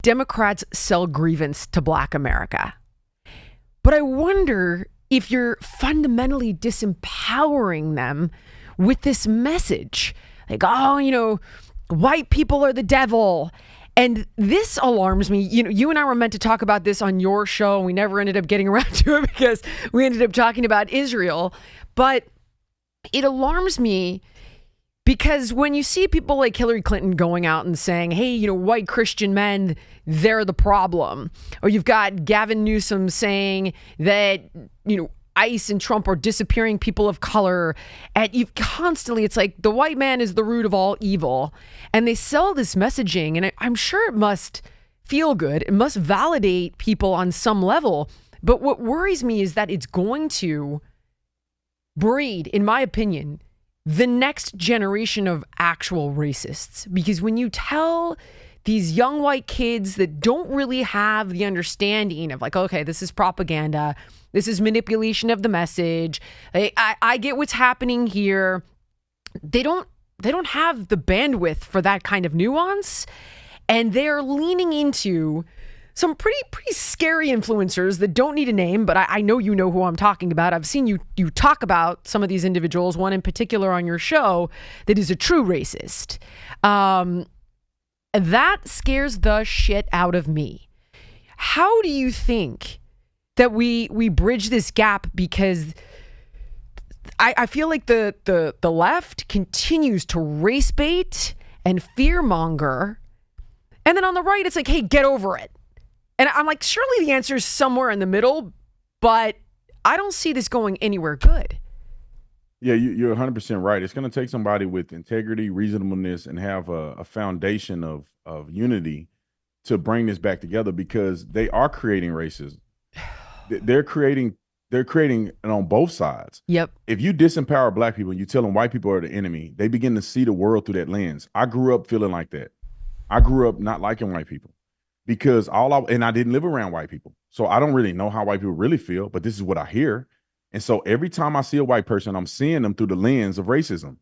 Democrats sell grievance to Black America. But I wonder if you're fundamentally disempowering them with this message. Like, oh, white people are the devil. And this alarms me. You and I were meant to talk about this on your show, and we never ended up getting around to it because we ended up talking about Israel. But it alarms me because when you see people like Hillary Clinton going out and saying, hey, white Christian men, they're the problem. Or you've got Gavin Newsom saying that, ICE and Trump are disappearing people of color. And you've constantly, it's like the white man is the root of all evil. And they sell this messaging, and I'm sure it must feel good. It must validate people on some level. But what worries me is that it's going to breed, in my opinion, the next generation of actual racists. Because when you tell these young white kids that don't really have the understanding of like, okay, this is propaganda, this is manipulation of the message, I get what's happening here, they don't have the bandwidth for that kind of nuance, and they're leaning into some pretty scary influencers that don't need a name, but I know you know who I'm talking about. I've seen you talk about some of these individuals, one in particular on your show that is a true racist. That scares the shit out of me. How do you think that we bridge this gap? Because I feel like the left continues to race bait and fear monger. And then on the right, it's like, hey, get over it. And I'm like, surely the answer is somewhere in the middle, but I don't see this going anywhere good. Yeah, you're 100% right. It's going to take somebody with integrity, reasonableness, and have a foundation of unity to bring this back together, because they are creating racism. They're creating it on both sides. Yep. If you disempower Black people and you tell them white people are the enemy, they begin to see the world through that lens. I grew up feeling like that. I grew up not liking white people. Because I didn't live around white people. So I don't really know how white people really feel, but this is what I hear. And so every time I see a white person, I'm seeing them through the lens of racism.